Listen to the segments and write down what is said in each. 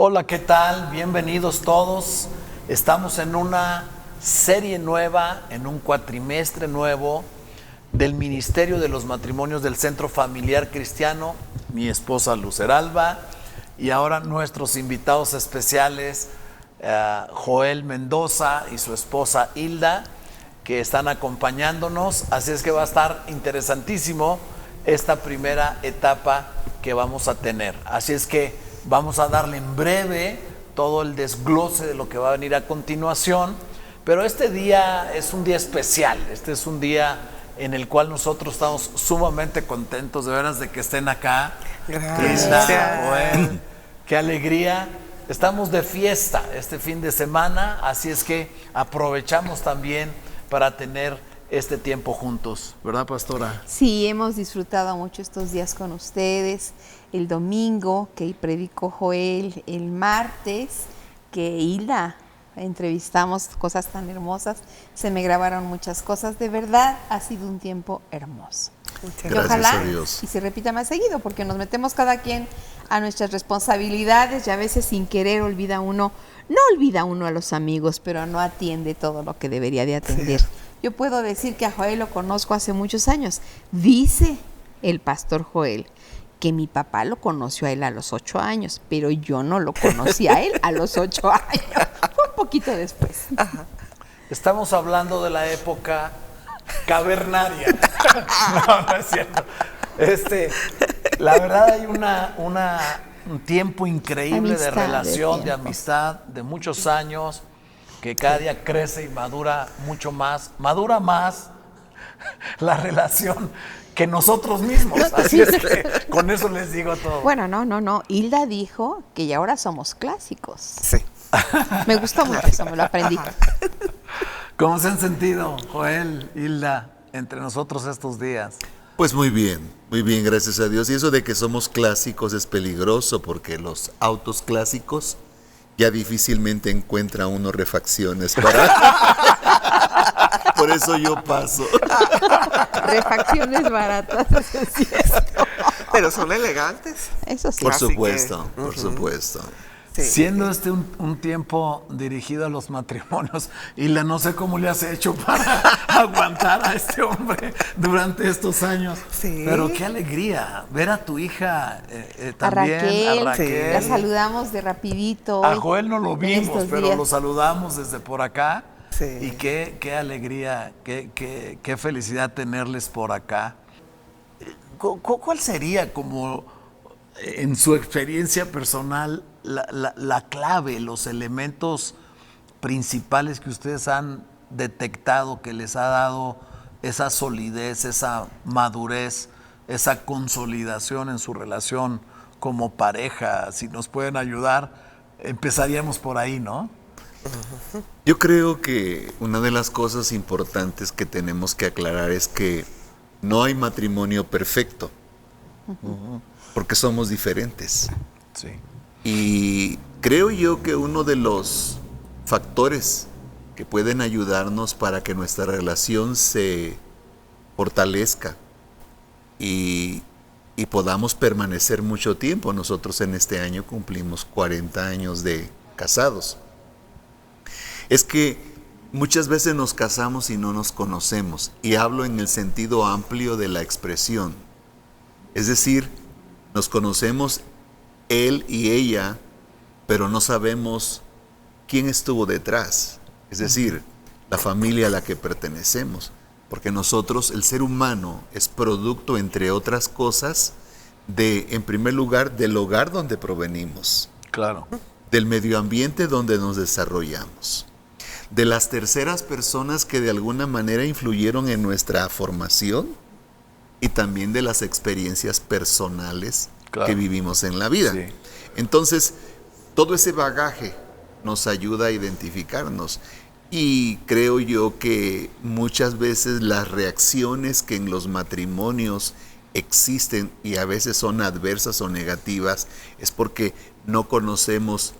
Hola, ¿qué tal? Bienvenidos todos. Estamos en una serie nueva, en un cuatrimestre nuevo del Ministerio de los Matrimonios del Centro Familiar Cristiano, mi esposa Luceralba, y ahora nuestros invitados especiales, Joel Mendoza y su esposa Hilda, que están acompañándonos. Así es que va a estar interesantísimo esta primera etapa que vamos a tener. Así es que vamos a darle en breve todo el desglose de lo que va a venir a continuación, pero este día es un día especial. Este es un día en el cual nosotros estamos sumamente contentos de veras de que estén acá. Gracias. Joel, qué alegría. Estamos de fiesta este fin de semana, así es que aprovechamos también para tener este tiempo juntos, ¿verdad, pastora? Sí, hemos disfrutado mucho estos días con ustedes. El domingo que predicó Joel, el martes que Hilda entrevistamos, cosas tan hermosas, se me grabaron muchas cosas. De verdad ha sido un tiempo hermoso. Y ojalá a Dios. y se repita más seguido, porque nos metemos cada quien a nuestras responsabilidades y a veces sin querer no olvida uno a los amigos, pero no atiende todo lo que debería de atender. Sí. Yo puedo decir que a Joel lo conozco hace muchos años. Dice el pastor Joel que mi papá lo conoció a él a los 8 años, pero yo no lo conocí a él a los 8 años. Fue un poquito después. Ajá. Estamos hablando de la época cavernaria. No es cierto. La verdad hay un tiempo increíble de relación, de amistad, de muchos años, que cada día crece y madura mucho más. Madura más la relación que nosotros mismos. Así es que con eso les digo todo. Bueno, no. Hilda dijo que ya ahora somos clásicos. Sí. Me gustó mucho eso, me lo aprendí. ¿Cómo se han sentido, Joel, Hilda, entre nosotros estos días? Pues muy bien, gracias a Dios. Y eso de que somos clásicos es peligroso porque los autos clásicos ya difícilmente encuentra uno refacciones para... Por eso yo paso. Refacciones baratas, eso es cierto. Pero son elegantes. Eso sí. Por supuesto, por supuesto. Sí. Siendo un tiempo dirigido a los matrimonios, y no sé cómo le has hecho para aguantar a este hombre durante estos años. Sí. Pero qué alegría ver a tu hija también, a Raquel. Sí. La saludamos de rapidito. A Joel no lo vimos, pero días. Lo saludamos desde por acá. Sí. Y qué alegría, qué felicidad tenerles por acá. ¿Cuál sería, como en su experiencia personal, la clave, los elementos principales que ustedes han detectado que les ha dado esa solidez, esa madurez, esa consolidación en su relación como pareja? Si nos pueden ayudar, empezaríamos por ahí, ¿no? Yo creo que una de las cosas importantes que tenemos que aclarar es que no hay matrimonio perfecto, porque somos diferentes. Sí. Y creo yo que uno de los factores que pueden ayudarnos para que nuestra relación se fortalezca y podamos permanecer mucho tiempo. Nosotros en este año cumplimos 40 años de casados. Es que muchas veces nos casamos y no nos conocemos, y hablo en el sentido amplio de la expresión. Es decir, nos conocemos él y ella, pero no sabemos quién estuvo detrás, es decir, la familia a la que pertenecemos, porque nosotros, el ser humano, es producto, entre otras cosas, en primer lugar, del hogar donde provenimos. Claro. Del medio ambiente donde nos desarrollamos, de las terceras personas que de alguna manera influyeron en nuestra formación y también de las experiencias personales que vivimos en la vida. Sí. Entonces, todo ese bagaje nos ayuda a identificarnos, y creo yo que muchas veces las reacciones que en los matrimonios existen y a veces son adversas o negativas es porque no conocemos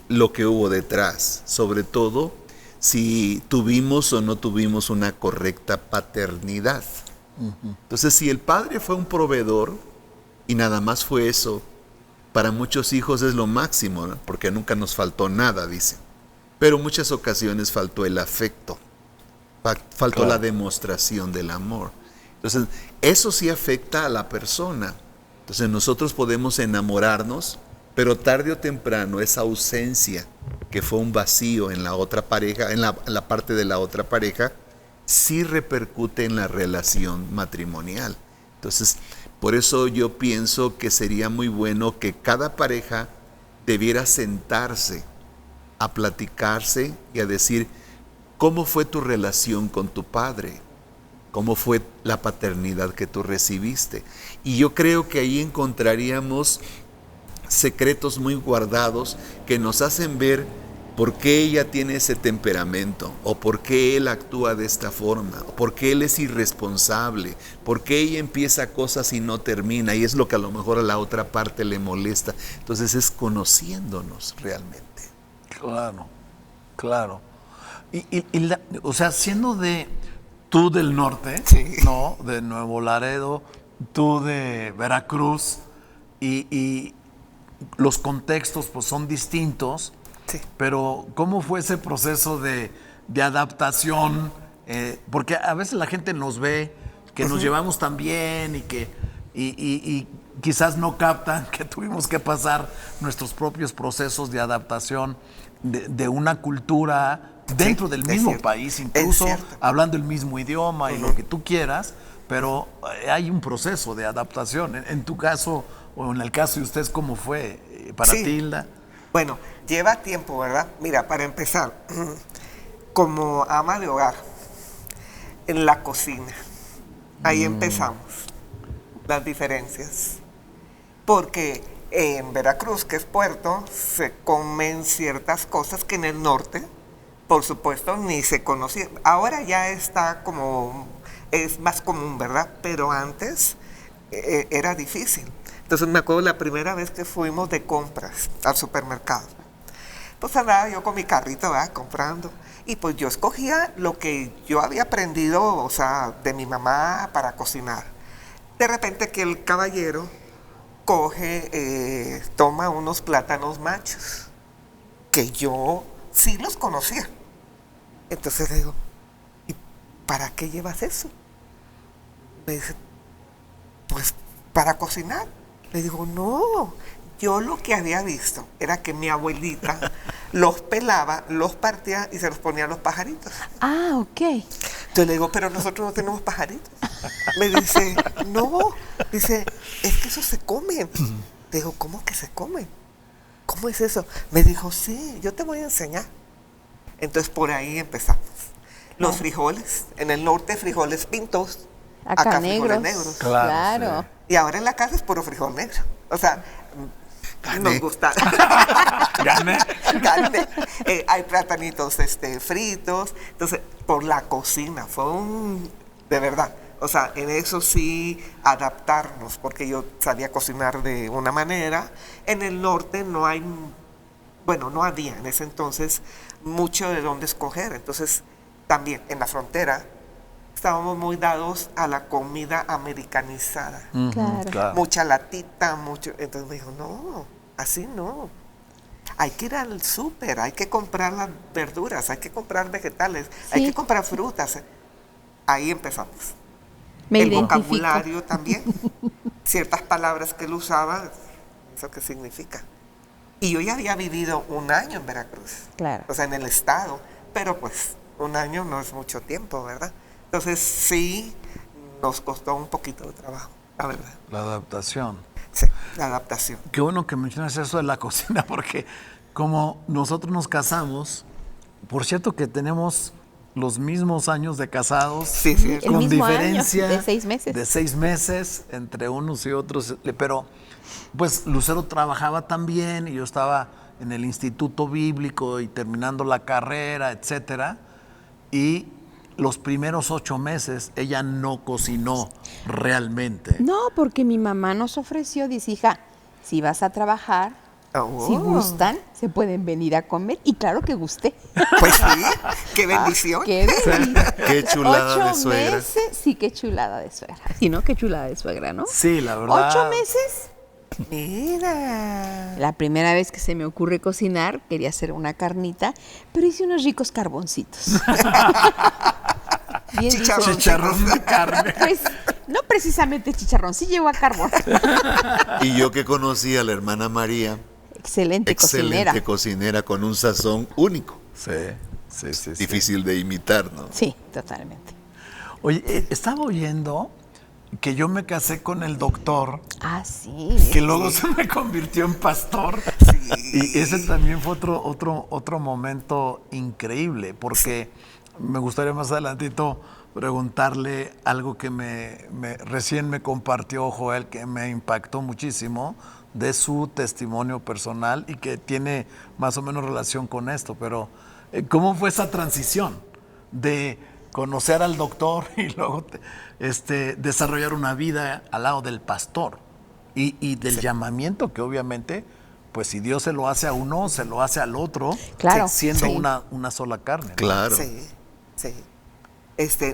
lo que hubo detrás, sobre todo si tuvimos o no tuvimos una correcta paternidad. Entonces, si el padre fue un proveedor y nada más fue eso, para muchos hijos es lo máximo, ¿no? Porque nunca nos faltó nada, dicen. Pero en muchas ocasiones faltó el afecto, faltó Claro. la demostración del amor. Entonces, eso sí afecta a la persona. Entonces, nosotros podemos enamorarnos, pero tarde o temprano esa ausencia, que fue un vacío en la otra pareja, en la parte de la otra pareja, sí repercute en la relación matrimonial. Entonces, por eso yo pienso que sería muy bueno que cada pareja debiera sentarse a platicarse y a decir, ¿cómo fue tu relación con tu padre? ¿Cómo fue la paternidad que tú recibiste? Y yo creo que ahí encontraríamos secretos muy guardados que nos hacen ver por qué ella tiene ese temperamento, o por qué él actúa de esta forma, o por qué él es irresponsable, por qué ella empieza cosas y no termina, y es lo que a lo mejor a la otra parte le molesta. Entonces es conociéndonos realmente. Claro, claro. O sea, siendo tú del norte, Sí. ¿no? De Nuevo Laredo, tú de Veracruz, y los contextos pues son distintos, Sí. pero ¿cómo fue ese proceso de adaptación? Porque a veces la gente nos ve que nos llevamos tan bien y quizás no captan que tuvimos que pasar nuestros propios procesos de adaptación de una cultura dentro del es mismo cierto, país, es incluso cierto. hablando el mismo idioma y lo que tú quieras, pero hay un proceso de adaptación. En tu caso, o en el caso de ustedes, ¿cómo fue para Sí. ti, Hilda? Bueno, lleva tiempo, ¿verdad? Mira, para empezar, como ama de hogar, en la cocina, ahí empezamos las diferencias. Porque en Veracruz, que es puerto, se comen ciertas cosas que en el norte, por supuesto, ni se conocían. Ahora ya está como, es más común, ¿verdad? Pero antes era difícil. Entonces me acuerdo la primera vez que fuimos de compras al supermercado. Pues andaba yo con mi carrito, ¿verdad? Comprando. Y pues yo escogía lo que yo había aprendido, o sea, de mi mamá para cocinar. De repente que el caballero coge, toma unos plátanos machos, que yo sí los conocía. Entonces le digo, ¿y para qué llevas eso? Me dice, pues para cocinar. Le digo, no, yo lo que había visto era que mi abuelita los pelaba, los partía y se los ponía a los pajaritos. Ah, ok. Entonces le digo, pero nosotros no tenemos pajaritos. Me dice, no, dice, es que esos se comen. Le digo, ¿cómo que se comen? ¿Cómo es eso? Me dijo, sí, yo te voy a enseñar. Entonces por ahí empezamos. Los frijoles, en el norte frijoles pintos, Acá frijoles negros. negros. Claro, sí. Y ahora en la casa es puro frijol negro. O sea, nos gusta. Gané. Carne. Hay platanitos fritos. Entonces, por la cocina, fue de verdad. O sea, en eso sí adaptarnos, porque yo sabía cocinar de una manera. En el norte no hay, bueno, no había en ese entonces mucho de dónde escoger. Entonces, también en la frontera estábamos muy dados a la comida americanizada. Claro. Mucha latita, mucho. Entonces me dijo, no, así no. Hay que ir al súper, hay que comprar las verduras, hay que comprar vegetales, hay Sí. que comprar frutas. Ahí empezamos. Me El identifico. vocabulario también. Ciertas palabras que él usaba, ¿eso qué significa? Y yo ya había vivido un año en Veracruz. Claro. O sea, en el estado. Pero pues, un año no es mucho tiempo, ¿verdad? Entonces sí nos costó un poquito de trabajo, la verdad. La adaptación. Sí, la adaptación. Qué bueno que mencionas eso de la cocina, porque como nosotros nos casamos, por cierto que tenemos los mismos años de casados, Sí, sí. El con mismo año, diferencia de 6 meses. de 6 meses entre unos y otros, pero pues Lucero trabajaba también y yo estaba en el instituto bíblico y terminando la carrera, etcétera, y los primeros 8 meses ella no cocinó realmente. No, porque mi mamá nos ofreció, dice, hija, si vas a trabajar, Oh. si gustan, se pueden venir a comer. Y claro que gusté. Pues sí, qué bendición. Qué bendición. Qué chulada 8 de suegra. meses, sí, qué chulada de suegra. Sí, ¿no? Qué chulada de suegra, ¿no? Sí, la verdad. 8 meses Mira. La primera vez que se me ocurre cocinar, quería hacer una carnita, pero hice unos ricos carboncitos. Bien Chicharrón. dice, Chicharrón de carne. pues no precisamente chicharrón, sí llegó a carbón. Y yo que conocí a la hermana María, Excelente excelente cocinera con un sazón único, Sí, sí, sí. sí. difícil de imitar, ¿no? Sí, totalmente. Oye, estaba oyendo que yo me casé con el doctor, Ah, sí. que luego se me convirtió en pastor. Y ese también fue otro momento increíble, porque me gustaría más adelantito preguntarle algo que recién me compartió Joel, que me impactó muchísimo, de su testimonio personal y que tiene más o menos relación con esto. Pero, ¿cómo fue esa transición de conocer al doctor y luego desarrollar una vida al lado del pastor y del llamamiento que obviamente, pues si Dios se lo hace a uno, se lo hace al otro, Claro, siendo sí. una sola carne, ¿no? Claro. Sí, sí.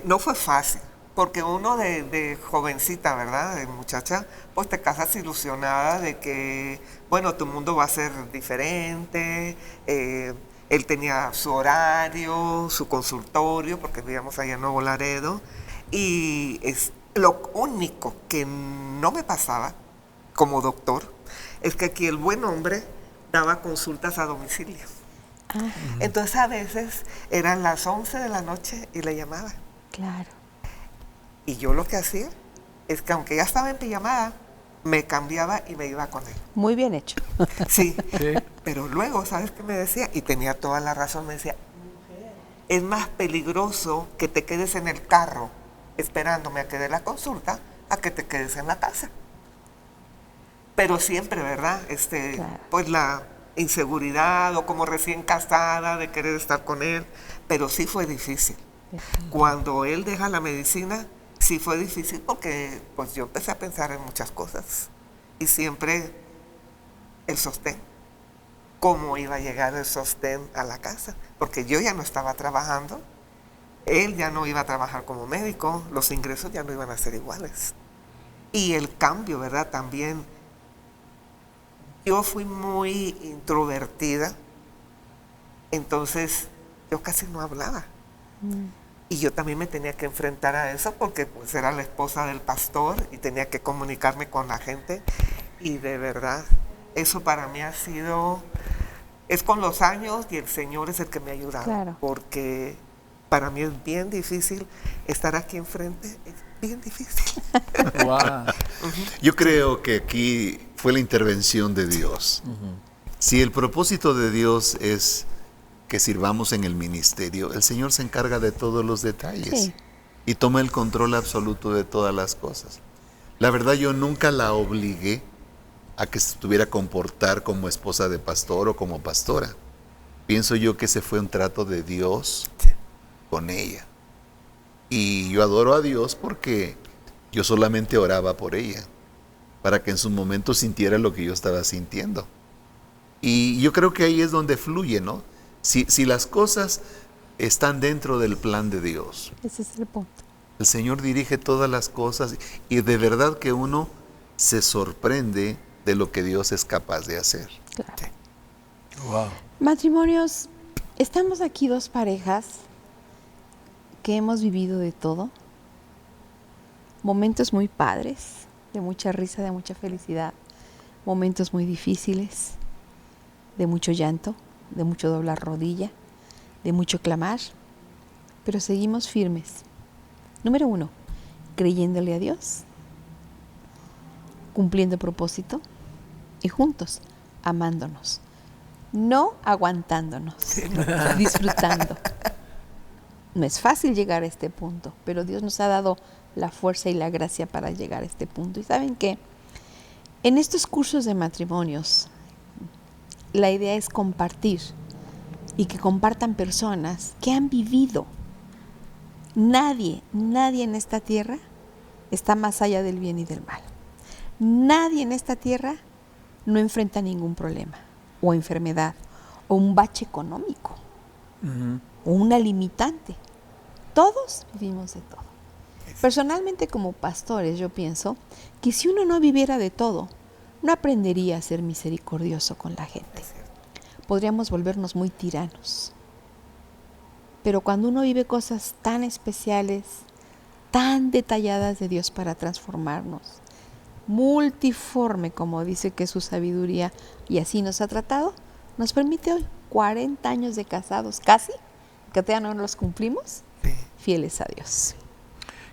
No fue fácil, porque uno de jovencita, ¿verdad? De muchacha, pues te casas ilusionada de que, bueno, tu mundo va a ser diferente. Él tenía su horario, su consultorio, porque vivíamos allá en Nuevo Laredo. Y lo único que no me pasaba como doctor es que aquí el buen hombre daba consultas a domicilio. Entonces a veces eran las 11 de la noche y le llamaba. Claro. Y yo lo que hacía es que aunque ya estaba en pijamada, me cambiaba y me iba con él. Muy bien hecho. Sí. Sí. Pero luego, ¿sabes qué me decía? Y tenía toda la razón, me decía, es más peligroso que te quedes en el carro esperándome a que dé la consulta a que te quedes en la casa. Pero siempre, ¿verdad? Claro. Pues la inseguridad o como recién casada de querer estar con él, pero sí fue difícil. Cuando él deja la medicina, sí fue difícil porque pues yo empecé a pensar en muchas cosas y siempre el sostén. ¿Cómo iba a llegar el sostén a la casa? Porque yo ya no estaba trabajando, él ya no iba a trabajar como médico, los ingresos ya no iban a ser iguales. Y el cambio, ¿verdad? También, yo fui muy introvertida, entonces yo casi no hablaba. Y yo también me tenía que enfrentar a eso porque pues era la esposa del pastor y tenía que comunicarme con la gente. Y de verdad, eso para mí ha sido, es con los años y el Señor es el que me ha ayudado. Claro. Porque para mí es bien difícil estar aquí enfrente, es bien difícil. Wow. Yo creo que aquí fue la intervención de Dios. Si el propósito de Dios es que sirvamos en el ministerio, el Señor se encarga de todos los detalles Sí. y toma el control absoluto de todas las cosas. La verdad, yo nunca la obligué a que se tuviera que comportar como esposa de pastor o como pastora. Pienso yo que ese fue un trato de Dios con ella. Y yo adoro a Dios porque yo solamente oraba por ella, para que en su momento sintiera lo que yo estaba sintiendo. Y yo creo que ahí es donde fluye, ¿no? Si las cosas están dentro del plan de Dios, Ese es el punto. el Señor dirige todas las cosas y de verdad que uno se sorprende de lo que Dios es capaz de hacer. Claro. Wow. Matrimonios, estamos aquí dos parejas que hemos vivido de todo. Momentos muy padres, de mucha risa, de mucha felicidad. Momentos muy difíciles, de mucho llanto, de mucho doblar rodilla, de mucho clamar. Pero seguimos firmes. Número 1, creyéndole a Dios, cumpliendo propósito y juntos, amándonos. No aguantándonos, disfrutando. No es fácil llegar a este punto, pero Dios nos ha dado la fuerza y la gracia para llegar a este punto. Y ¿saben qué? En estos cursos de matrimonios, la idea es compartir y que compartan personas que han vivido. Nadie en esta tierra está más allá del bien y del mal. Nadie en esta tierra no enfrenta ningún problema o enfermedad o un bache económico o una limitante. Todos vivimos de todo. Personalmente, como pastores, yo pienso que si uno no viviera de todo, no aprendería a ser misericordioso con la gente. Podríamos volvernos muy tiranos. Pero cuando uno vive cosas tan especiales, tan detalladas de Dios para transformarnos, multiforme como dice que es su sabiduría, y así nos ha tratado, nos permite hoy, 40 años de casados, casi, que todavía no los cumplimos, fieles a Dios.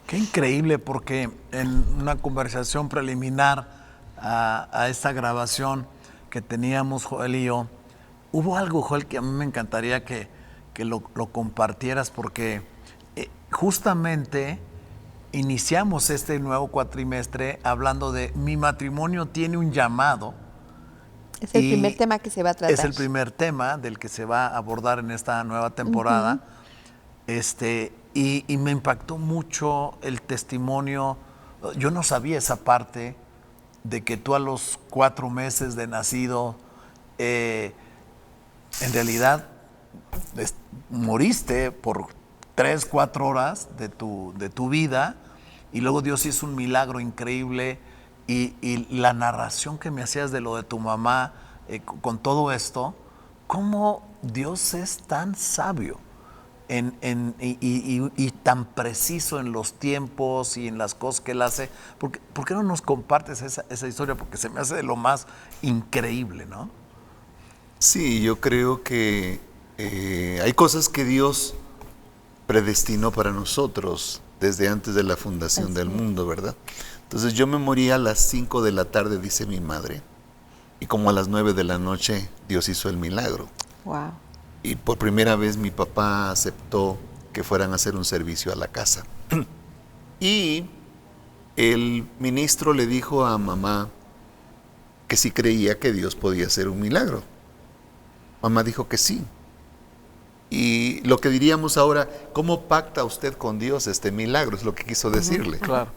Qué increíble, porque en una conversación preliminar a esta grabación que teníamos Joel y yo, hubo algo, Joel, que a mí me encantaría que lo compartieras, porque justamente iniciamos este nuevo cuatrimestre hablando de mi matrimonio tiene un llamado. Es el primer tema que se va a tratar. Es el primer tema del que se va a abordar en esta nueva temporada. Y me impactó mucho el testimonio. Yo no sabía esa parte de que tú a los 4 meses de nacido, en realidad moriste por 3, 4 horas de tu vida, y luego Dios hizo un milagro increíble, y la narración que me hacías de lo de tu mamá, con todo esto, cómo Dios es tan sabio y tan preciso en los tiempos y en las cosas que Él hace. ¿Por qué no nos compartes esa historia? Porque se me hace de lo más increíble, ¿no? Sí, yo creo que hay cosas que Dios predestinó para nosotros desde antes de la fundación del mundo, ¿verdad? Entonces yo me morí a las 5 de la tarde, dice mi madre, y como a las 9 de la noche Dios hizo el milagro. Wow. Y por primera vez mi papá aceptó que fueran a hacer un servicio a la casa. Y el ministro le dijo a mamá que sí creía que Dios podía hacer un milagro. Mamá dijo que sí. Y lo que diríamos ahora, ¿cómo pacta usted con Dios este milagro? Es lo que quiso decirle. Claro.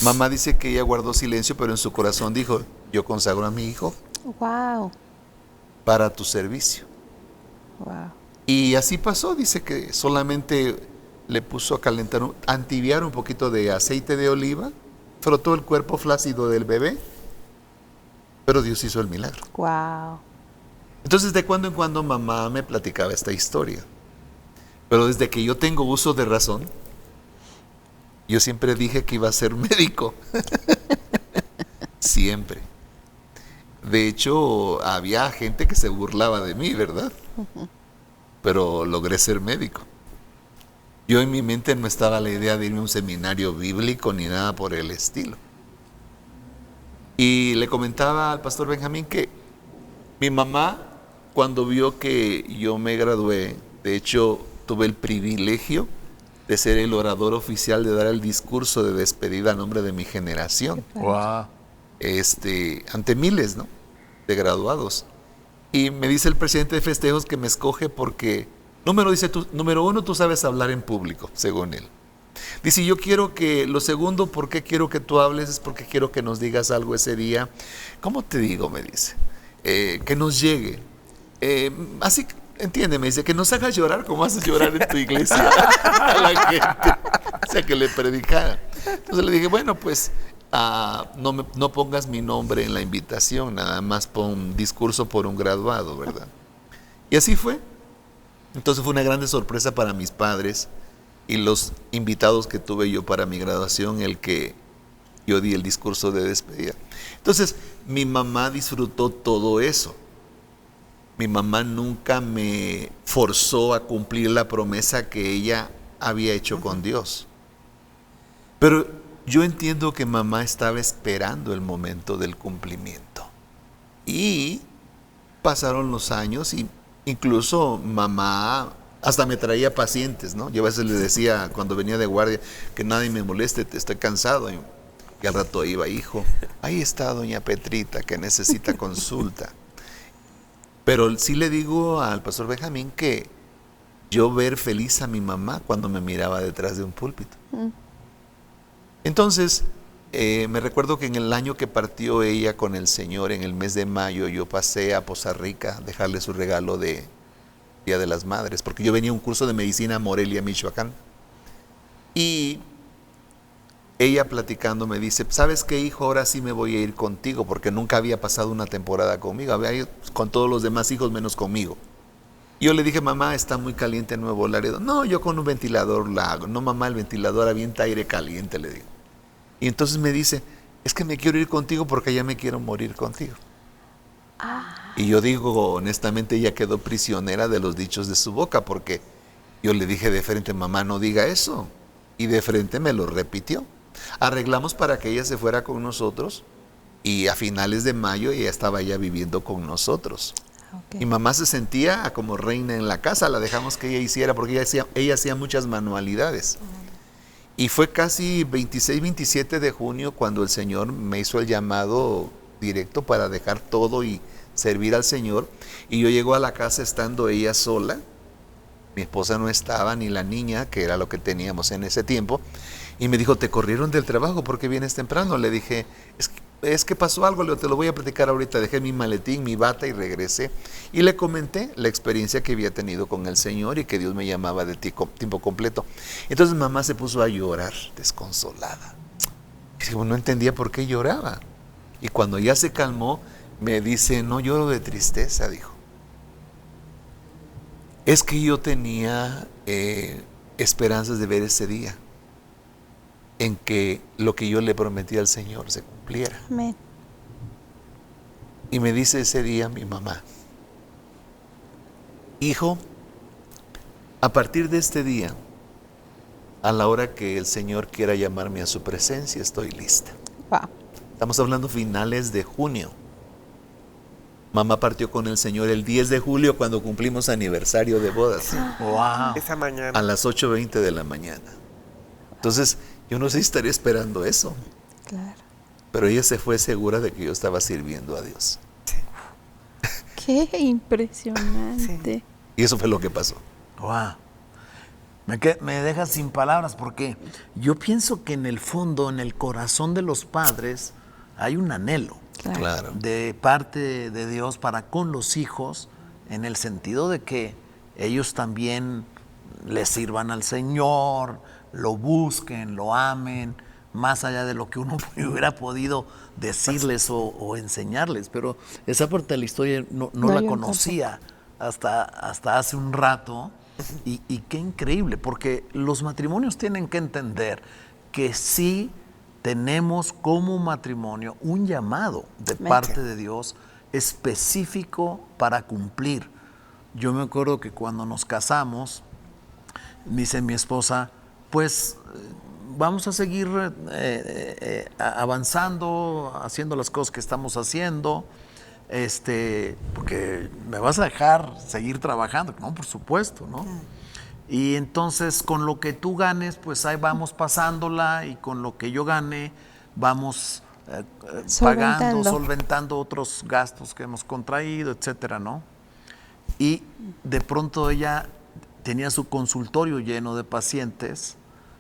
Mamá dice que ella guardó silencio, pero en su corazón dijo, yo consagro a mi hijo Wow. para tu servicio. Wow. Y así pasó, dice que solamente le puso a calentar, a entibiar un poquito de aceite de oliva, frotó el cuerpo flácido del bebé, pero Dios hizo el milagro. Wow. Entonces de cuando en cuando mamá me platicaba esta historia, pero desde que yo tengo uso de razón, yo siempre dije que iba a ser médico. Siempre. De hecho, había gente que se burlaba de mí, ¿verdad? Pero logré ser médico. Yo en mi mente no estaba la idea de irme a un seminario bíblico ni nada por el estilo. Y le comentaba al pastor Benjamín que mi mamá, cuando vio que yo me gradué, de hecho tuve el privilegio de ser el orador oficial, de dar el discurso de despedida a nombre de mi generación. Wow. Ante miles, ¿no?, de graduados. Y me dice el presidente de festejos que me escoge porque, número uno, tú sabes hablar en público, según él. Dice, yo quiero que, lo segundo, ¿por qué quiero que tú hables? Es porque quiero que nos digas algo ese día. ¿Cómo te digo? Me dice. Que nos llegue. Así, entiéndeme, dice, que nos hagas llorar como haces llorar en tu iglesia a la gente. O sea, que le predicara. Entonces le dije, bueno, pues, no pongas mi nombre en la invitación, nada más pon discurso por un graduado, ¿verdad? Y así fue. Entonces fue una grande sorpresa para mis padres y los invitados que tuve yo para mi graduación, el que yo di el discurso de despedida. Entonces mi mamá disfrutó todo eso. Mi mamá nunca me forzó a cumplir la promesa que ella había hecho con Dios. Pero yo entiendo que mamá estaba esperando el momento del cumplimiento. Y pasaron los años y incluso mamá hasta me traía pacientes, ¿no? Yo a veces le decía cuando venía de guardia que nadie me moleste, estoy cansado. Y al rato iba, hijo, ahí está doña Petrita que necesita consulta. Pero sí le digo al pastor Benjamín que yo ver feliz a mi mamá cuando me miraba detrás de un púlpito. Entonces, me recuerdo que en el año que partió ella con el Señor, en el mes de mayo, yo pasé a Poza Rica a dejarle su regalo de Día de las Madres, porque yo venía a un curso de medicina a Morelia, Michoacán. Y ella platicando me dice, ¿sabes qué, hijo? Ahora sí me voy a ir contigo, porque nunca había pasado una temporada conmigo, había ido con todos los demás hijos menos conmigo. Y yo le dije, mamá, está muy caliente en Nuevo Laredo. No, yo con un ventilador la hago. No, mamá, el ventilador avienta aire caliente, le digo. Y entonces me dice, es que me quiero ir contigo porque ya me quiero morir contigo. Y yo digo, honestamente, ella quedó prisionera de los dichos de su boca, porque yo le dije de frente, mamá, no diga eso. Y de frente me lo repitió. Arreglamos para que ella se fuera con nosotros y a finales de mayo ella estaba ya viviendo con nosotros. Ok. Mi mamá se sentía como reina en la casa, la dejamos que ella hiciera porque ella hacía muchas manualidades. Y fue casi 26, 27 de junio cuando el Señor me hizo el llamado directo para dejar todo y servir al Señor. Y yo llego a la casa estando ella sola. Mi esposa no estaba, ni la niña, que era lo que teníamos en ese tiempo. Y me dijo, ¿te corrieron del trabajo? ¿Por qué vienes temprano? Le dije, es que pasó algo, te lo voy a platicar ahorita. Dejé mi maletín, mi bata y regresé. Y le comenté la experiencia que había tenido con el Señor y que Dios me llamaba de tiempo completo. Entonces mamá se puso a llorar, desconsolada. Y digo, no entendía por qué lloraba. Y cuando ya se calmó, me dice, no lloro de tristeza, dijo. Es que yo tenía esperanzas de ver ese día en que lo que yo le prometí al Señor se cumpliera. Amén. Y me dice ese día mi mamá, hijo, a partir de este día, a la hora que el Señor quiera llamarme a su presencia, estoy lista. Wow. Estamos hablando finales de junio. Mamá partió con el Señor el 10 de julio cuando cumplimos aniversario de bodas. Wow. Esa mañana. A las 8:20 de la mañana. Entonces, yo no sé si estaría esperando eso, Claro. pero ella se fue segura de que yo estaba sirviendo a Dios. Qué impresionante. Y eso fue lo que pasó. Wow. Me dejas sin palabras porque yo pienso que en el fondo, en el corazón de los padres, hay un anhelo Claro. Claro. de parte de Dios para con los hijos, en el sentido de que ellos también le sirvan al Señor, lo busquen, lo amen, más allá de lo que uno hubiera podido decirles o enseñarles. Pero esa parte de la historia no la yo conocía hasta hace un rato. Y qué increíble, porque los matrimonios tienen que entender que sí tenemos como matrimonio un llamado de Amén. parte de Dios específico para cumplir. Yo me acuerdo que cuando nos casamos, me dice mi esposa, pues vamos a seguir avanzando, haciendo las cosas que estamos haciendo, porque me vas a dejar seguir trabajando. No, por supuesto, ¿no? Y entonces con lo que tú ganes, pues ahí vamos pasándola, y con lo que yo gane vamos pagando, solventando otros gastos que hemos contraído, etcétera, ¿no? Y de pronto ella tenía su consultorio lleno de pacientes,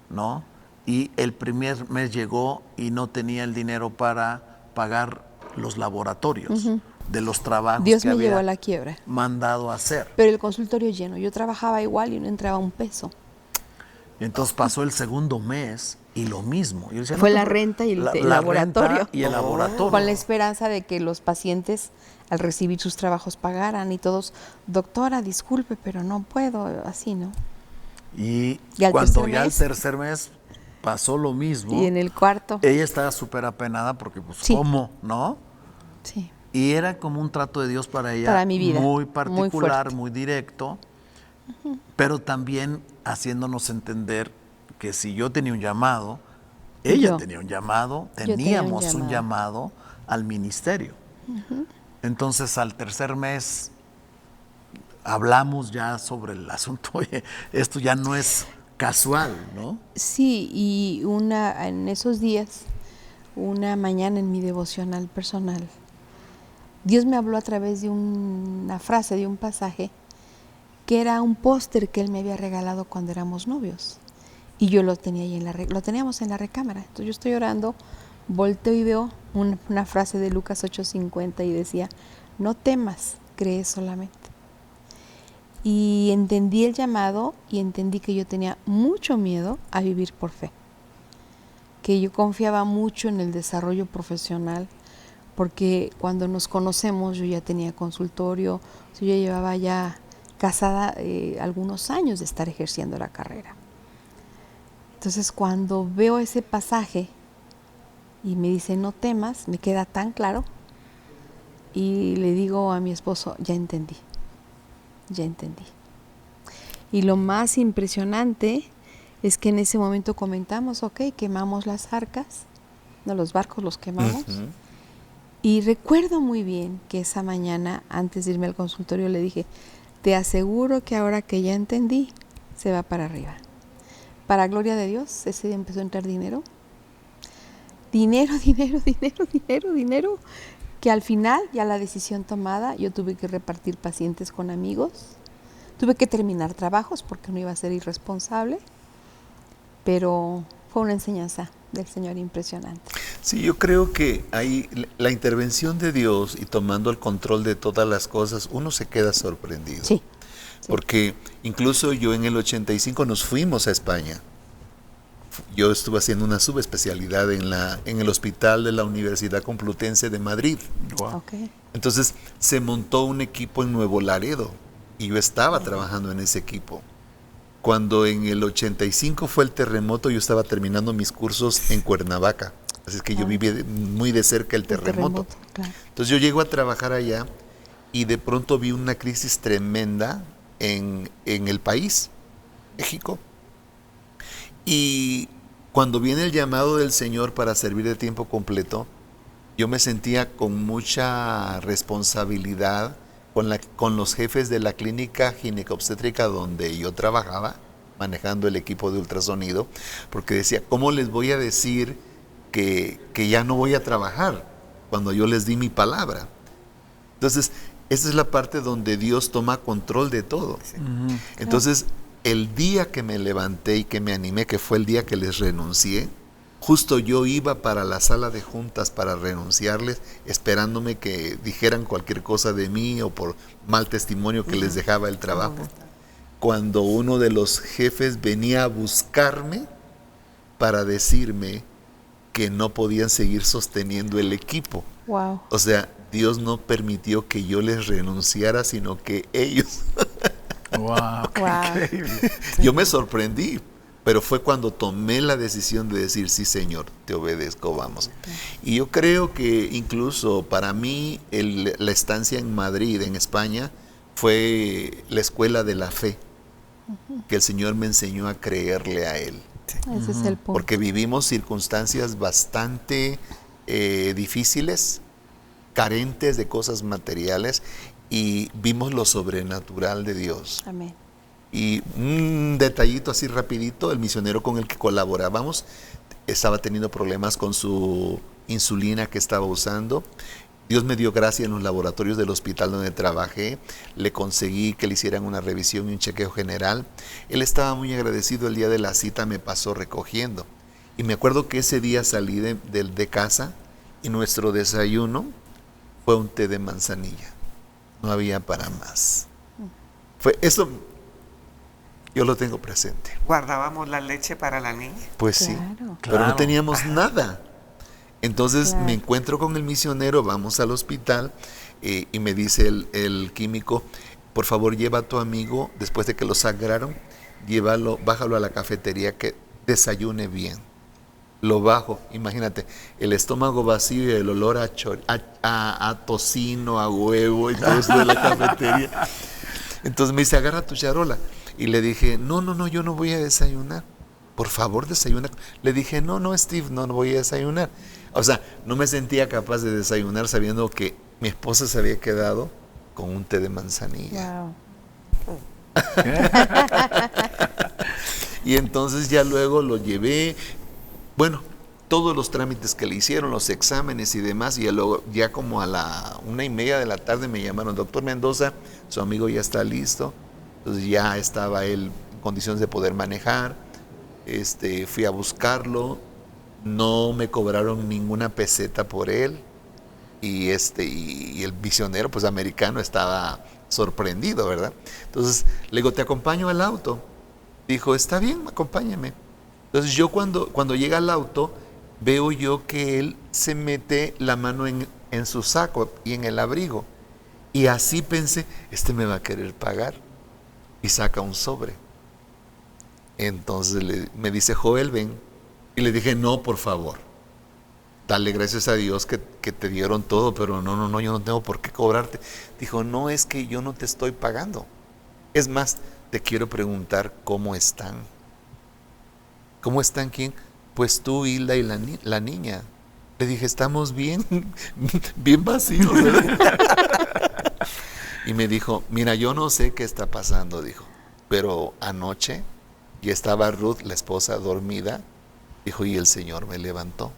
¿no? Y el primer mes llegó y no tenía el dinero para pagar los laboratorios de los trabajos Dios que me había llevó a la quiebra. mandado a hacer. Pero el consultorio lleno. Yo trabajaba igual y no entraba un peso. Entonces pasó el segundo mes y lo mismo. Yo decía, Fue no, la pero renta y el la laboratorio. renta y el laboratorio. Con la esperanza de que los pacientes, al recibir sus trabajos, pagaran, y todos, doctora, disculpe, pero no puedo, así, ¿no? Y ¿Y al cuando tercer ya el mes? tercer mes pasó lo mismo, Y en el cuarto, ella estaba súper apenada porque, pues, Sí. ¿cómo? ¿No? sí. Y era como un trato de Dios para ella, Para mi vida, muy muy particular, fuerte. muy directo, pero también haciéndonos entender que si yo tenía un llamado, ella Yo. tenía un llamado, tenía un teníamos un llamado. llamado al ministerio. Entonces, al tercer mes hablamos ya sobre el asunto. Oye, esto ya no es casual, ¿no? Sí, y en esos días, una mañana en mi devocional personal, Dios me habló a través de una frase, de un pasaje, que era un póster que Él me había regalado cuando éramos novios. Y yo lo tenía ahí lo teníamos en la recámara. Entonces yo estoy orando, volteo y veo una frase de Lucas 8:50 y decía, no temas, cree solamente. Y entendí el llamado y entendí que yo tenía mucho miedo a vivir por fe. que yo confiaba mucho en el desarrollo profesional, porque cuando nos conocemos yo ya tenía consultorio, yo ya llevaba ya casada algunos años de estar ejerciendo la carrera. Entonces cuando veo ese pasaje y me dice no temas, me queda tan claro y le digo a mi esposo, ya entendí. Y lo más impresionante es que en ese momento comentamos, ok, quemamos las arcas, no, los barcos los quemamos. Y recuerdo muy bien que esa mañana, antes de irme al consultorio, le dije, te aseguro que ahora que ya entendí, se va para arriba. Para gloria de Dios, ese día empezó a entrar dinero. Dinero, que al final, ya la decisión tomada, yo tuve que repartir pacientes con amigos, tuve que terminar trabajos porque no iba a ser irresponsable, pero fue una enseñanza del Señor impresionante. Sí, yo creo que ahí la intervención de Dios y tomando el control de todas las cosas, uno se queda sorprendido. Sí. Porque incluso yo en el 85 nos fuimos a España. Yo estuve haciendo una subespecialidad en el hospital de la Universidad Complutense de Madrid. Wow. Okay. Entonces se montó un equipo en Nuevo Laredo y yo estaba trabajando en ese equipo. Cuando en el 85 fue el terremoto, yo estaba terminando mis cursos en Cuernavaca. Así es que yo viví muy de cerca el terremoto. Claro. Entonces yo llego a trabajar allá y de pronto vi una crisis tremenda en el país, México. Y cuando viene el llamado del Señor para servir de tiempo completo, yo me sentía con mucha responsabilidad con los jefes de la clínica ginecobstétrica donde yo trabajaba, manejando el equipo de ultrasonido, porque decía, ¿cómo les voy a decir que ya no voy a trabajar cuando yo les di mi palabra? Entonces, esa es la parte donde Dios toma control de todo. Entonces, el día que me levanté y que me animé, que fue el día que les renuncié, justo yo iba para la sala de juntas para renunciarles, esperándome que dijeran cualquier cosa de mí o por mal testimonio que les dejaba el trabajo. Cuando uno de los jefes venía a buscarme para decirme que no podían seguir sosteniendo el equipo. Wow. O sea, Dios no permitió que yo les renunciara, sino que ellos. Wow, qué increíble. Yo me sorprendí, pero fue cuando tomé la decisión de decir, sí, Señor, te obedezco, vamos. Y yo creo que incluso para mí la estancia en Madrid, en España, fue la escuela de la fe, que el Señor me enseñó a creerle a Él. Ese es el punto. Porque vivimos circunstancias bastante difíciles, carentes de cosas materiales, y vimos lo sobrenatural de Dios. Amén. Y un detallito así rapidito, el misionero con el que colaborábamos estaba teniendo problemas con su insulina que estaba usando. Dios me dio gracia en los laboratorios del hospital donde trabajé, le conseguí que le hicieran una revisión y un chequeo general. Él estaba muy agradecido, el día de la cita me pasó recogiendo. Y me acuerdo que ese día salí de casa y nuestro desayuno fue un té de manzanilla. No había para más. Fue eso, yo lo tengo presente. Guardábamos la leche para la niña. Pues sí, Claro. pero no Claro. teníamos nada. Entonces Claro. me encuentro con el misionero, vamos al hospital y me dice el químico, por favor lleva a tu amigo, después de que lo sagraron, bájalo a la cafetería que desayune bien. Lo bajo, imagínate, el estómago vacío y el olor a tocino, a huevo y todo eso de la cafetería. Entonces me dice, agarra tu charola. Y le dije, no, yo no voy a desayunar. Por favor, desayuna. Le dije, no, Steve, no voy a desayunar. O sea, no me sentía capaz de desayunar sabiendo que mi esposa se había quedado con un té de manzanilla. Wow. Y entonces ya luego lo llevé, bueno, todos los trámites que le hicieron, los exámenes y demás, y luego ya como a la 1:30 de la tarde me llamaron, doctor Mendoza, su amigo ya está listo. Entonces ya estaba él en condiciones de poder manejar. Fui a buscarlo, no me cobraron ninguna peseta por él, y el misionero pues americano estaba sorprendido, ¿verdad? Entonces le digo, te acompaño al auto. Dijo, está bien, acompáñame. Entonces yo cuando llega al auto, veo yo que él se mete la mano en su saco y en el abrigo. Y así pensé, me va a querer pagar. Y saca un sobre. Entonces me dice, Joel, ven. Y le dije, no, por favor. Dale gracias a Dios que te dieron todo, pero no, yo no tengo por qué cobrarte. Dijo, no, es que yo no te estoy pagando. Es más, te quiero preguntar cómo están. ¿Cómo están quién? Pues tú, Hilda y la niña. Le dije, estamos bien, bien vacíos, ¿verdad? Y me dijo, mira, yo no sé qué está pasando, dijo, pero anoche ya estaba Ruth, la esposa, dormida, dijo, y el Señor me levantó.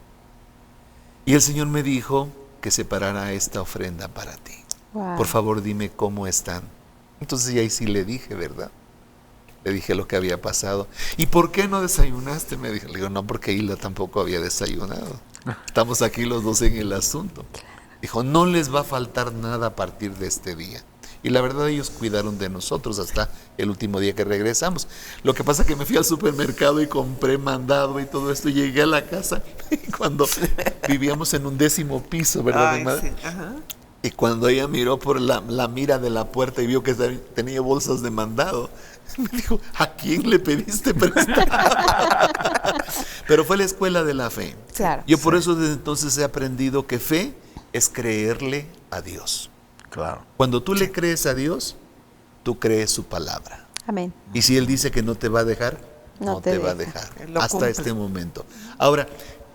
Y el Señor me dijo que separara esta ofrenda para ti. Wow. Por favor, dime cómo están. Entonces y ahí sí le dije, ¿verdad? Le dije lo que había pasado. ¿Y por qué no desayunaste? Me dijo. Le digo, no, porque Hilda tampoco había desayunado. Estamos aquí los dos en el asunto. Dijo, no les va a faltar nada a partir de este día. Y la verdad ellos cuidaron de nosotros hasta el último día que regresamos. Lo que pasa es que me fui al supermercado y compré mandado y todo esto. Y llegué a la casa y cuando vivíamos en un 10º piso, ¿verdad, Ay, mi madre? sí, ajá. Y cuando ella miró por la mira de la puerta y vio que tenía bolsas de mandado, me dijo, ¿a quién le pediste prestado? Pero fue la escuela de la fe. Claro. Yo por eso desde entonces he aprendido que fe es creerle a Dios. Claro. Cuando tú le crees a Dios, tú crees su palabra. Amén. Y si Él dice que no te va a dejar, No no te te va a deja. dejar. Él lo Hasta cumple. este momento. Ahora,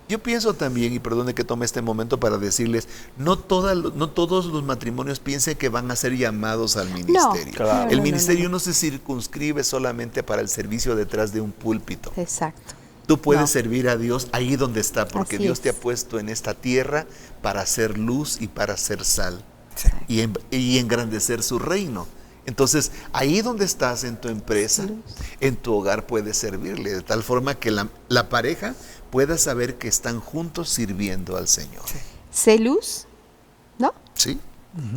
yo pienso también, y perdone que tome este momento para decirles, no todos los matrimonios piensen que van a ser llamados al ministerio. claro. El ministerio no se circunscribe solamente para el servicio detrás de un púlpito. Exacto. Tú puedes No. servir a Dios ahí donde está, porque Así Dios es. te ha puesto en esta tierra para hacer luz y para hacer sal Exacto. y engrandecer su reino. Entonces, ahí donde estás en tu empresa, en tu hogar puedes servirle, de tal forma que la pareja pueda saber que están juntos sirviendo al Señor. Sé luz, ¿no? ¿Sí?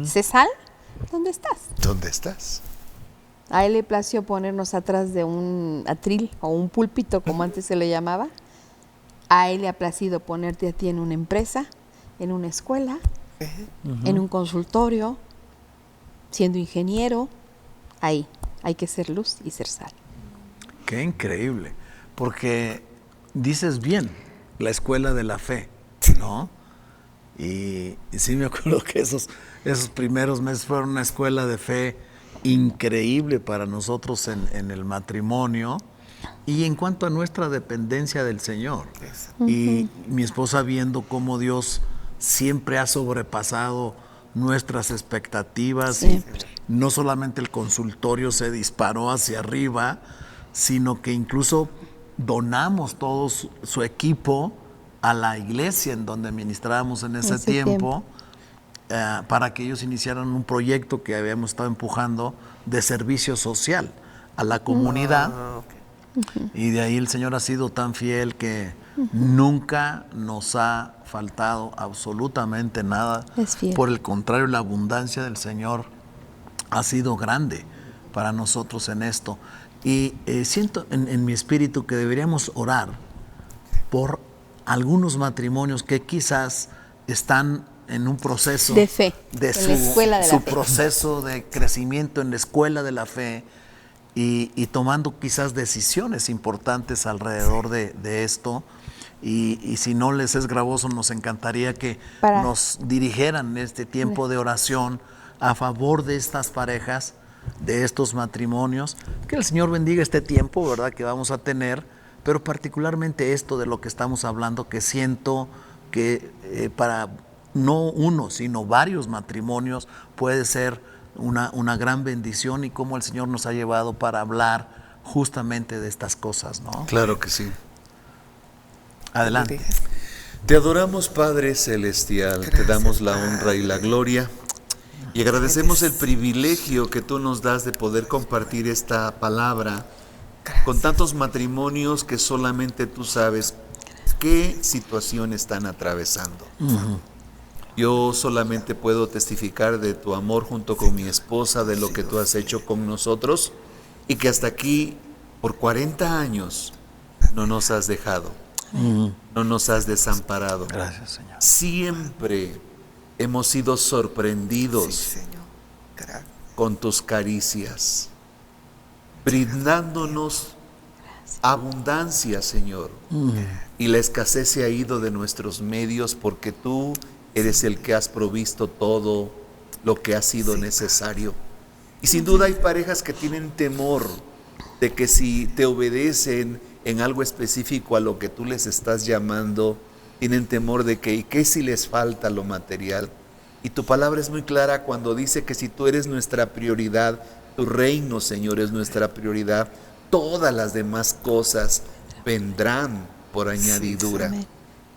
Sé sal, ¿dónde estás? ¿Dónde estás? A él le plació ponernos atrás de un atril o un púlpito, como antes se le llamaba. A él le ha placido ponerte a ti en una empresa, en una escuela, en un consultorio, siendo ingeniero. Ahí hay que ser luz y ser sal. Qué increíble. Porque dices bien, la escuela de la fe, ¿no? Y sí me acuerdo que esos primeros meses fueron una escuela de fe increíble para nosotros en el matrimonio y en cuanto a nuestra dependencia del Señor. Y mi esposa viendo cómo Dios siempre ha sobrepasado nuestras expectativas. Siempre. Y no solamente el consultorio se disparó hacia arriba, sino que incluso donamos todo su equipo a la iglesia en donde ministrábamos en ese tiempo. Para que ellos iniciaran un proyecto que habíamos estado empujando de servicio social a la comunidad. Ah, ok. Y de ahí el Señor ha sido tan fiel que nunca nos ha faltado absolutamente nada. Es fiel. Por el contrario, la abundancia del Señor ha sido grande para nosotros en esto. Y siento en mi espíritu que deberíamos orar por algunos matrimonios que quizás están en un proceso De fe, de en la escuela de la su fe. proceso de crecimiento en la escuela de la fe y tomando quizás decisiones importantes alrededor de esto. Y si no les es gravoso, nos encantaría que nos dirigieran en este tiempo de oración a favor de estas parejas, de estos matrimonios. Que el Señor bendiga este tiempo, ¿verdad?, que vamos a tener, pero particularmente esto de lo que estamos hablando, que siento que para no uno, sino varios matrimonios puede ser una gran bendición y cómo el Señor nos ha llevado para hablar justamente de estas cosas, ¿no? Claro que sí. Adelante. Te adoramos, Padre Celestial, te damos la honra y la gloria y agradecemos el privilegio que tú nos das de poder compartir esta palabra con tantos matrimonios que solamente tú sabes qué situación están atravesando. Yo solamente puedo testificar de tu amor junto con mi esposa, de lo que tú has hecho con nosotros y que hasta aquí, por 40 años, no nos has dejado. no nos has desamparado. Gracias, Señor. Siempre hemos sido sorprendidos Sí, Señor. Gracias. con tus caricias, brindándonos abundancia, Señor. Y la escasez se ha ido de nuestros medios porque tú eres el que has provisto todo lo que ha sido necesario. Y sin duda hay parejas que tienen temor de que si te obedecen en algo específico a lo que tú les estás llamando, tienen temor de que, ¿y qué si les falta lo material? Y tu palabra es muy clara cuando dice que si tú eres nuestra prioridad, tu reino, Señor, es nuestra prioridad, todas las demás cosas vendrán por añadidura. Amén.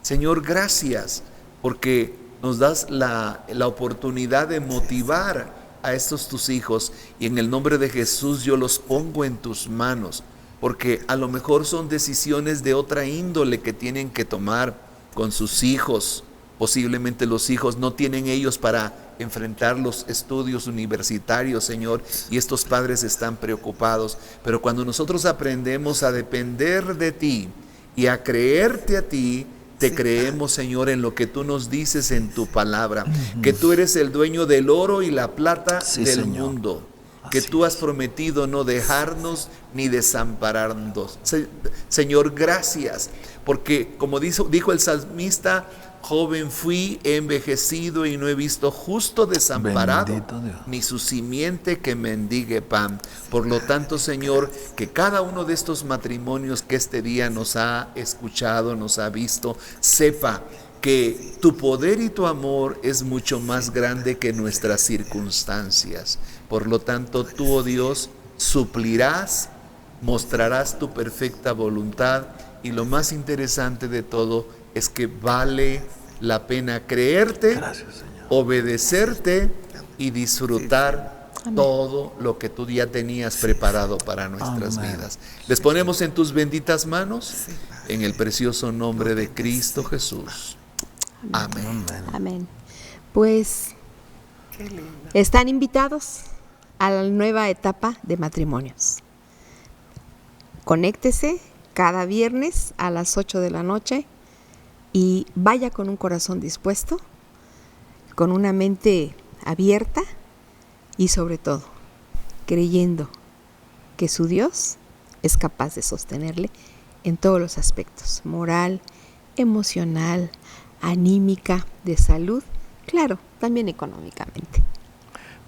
Señor, gracias porque nos das la oportunidad de motivar a estos tus hijos, y en el nombre de Jesús yo los pongo en tus manos, porque a lo mejor son decisiones de otra índole que tienen que tomar con sus hijos. Posiblemente los hijos no tienen ellos para enfrentar los estudios universitarios, Señor, y estos padres están preocupados. Pero cuando nosotros aprendemos a depender de ti y a creerte a ti, te creemos, Señor, en lo que tú nos dices en tu palabra, que tú eres el dueño del oro y la plata del Señor. mundo, que tú has prometido no dejarnos ni desampararnos. Señor, gracias, porque como dijo el salmista, joven fui, he envejecido y no he visto justo desamparado, Bendito Dios. ni su simiente que mendigue pan. Por lo tanto, Señor, que cada uno de estos matrimonios que este día nos ha escuchado, nos ha visto, sepa que tu poder y tu amor es mucho más grande que nuestras circunstancias. Por lo tanto, tú, oh Dios, suplirás, mostrarás tu perfecta voluntad, y lo más interesante de todo es que vale la pena creerte, Gracias, Señor. obedecerte y disfrutar todo lo que tú ya tenías preparado para nuestras Amén. vidas. Les ponemos en tus benditas manos, en el precioso nombre de Cristo Jesús. Amén. Amén. Pues Qué lindo. están invitados a la nueva etapa de matrimonios. Conéctese cada viernes a las 8 de la noche y vaya con un corazón dispuesto, con una mente abierta y sobre todo creyendo que su Dios es capaz de sostenerle en todos los aspectos: moral, emocional, anímica, de salud, claro, también económicamente.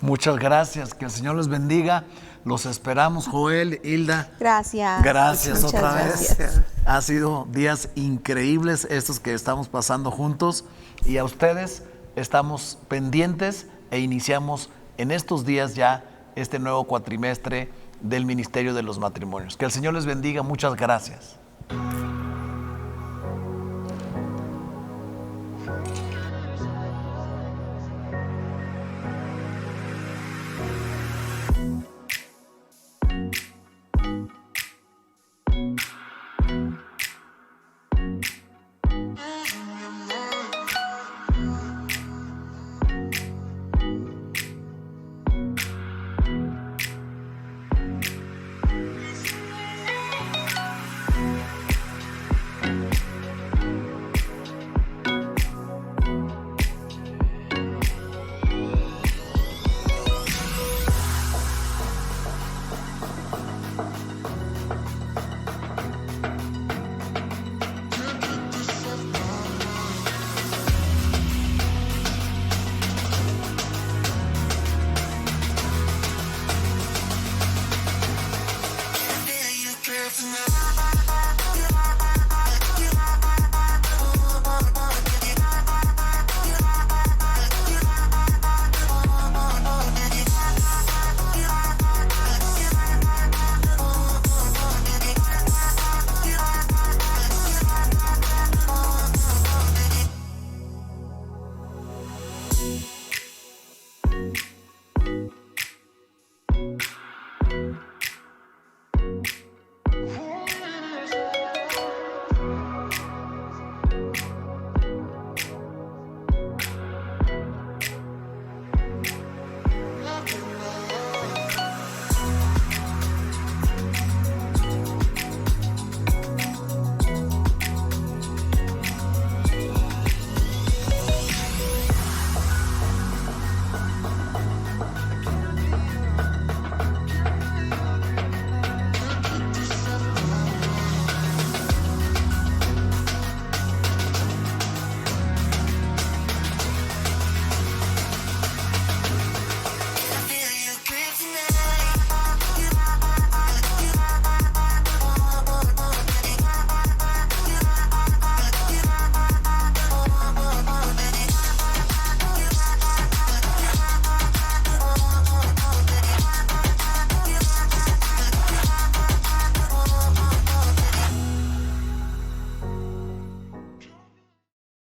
Muchas gracias, que el Señor les bendiga. Los esperamos, Joel, Hilda. Gracias. Gracias Muchas otra gracias. vez. Ha sido días increíbles estos que estamos pasando juntos, y a ustedes estamos pendientes e iniciamos en estos días ya este nuevo cuatrimestre del Ministerio de los Matrimonios. Que el Señor les bendiga. Muchas gracias.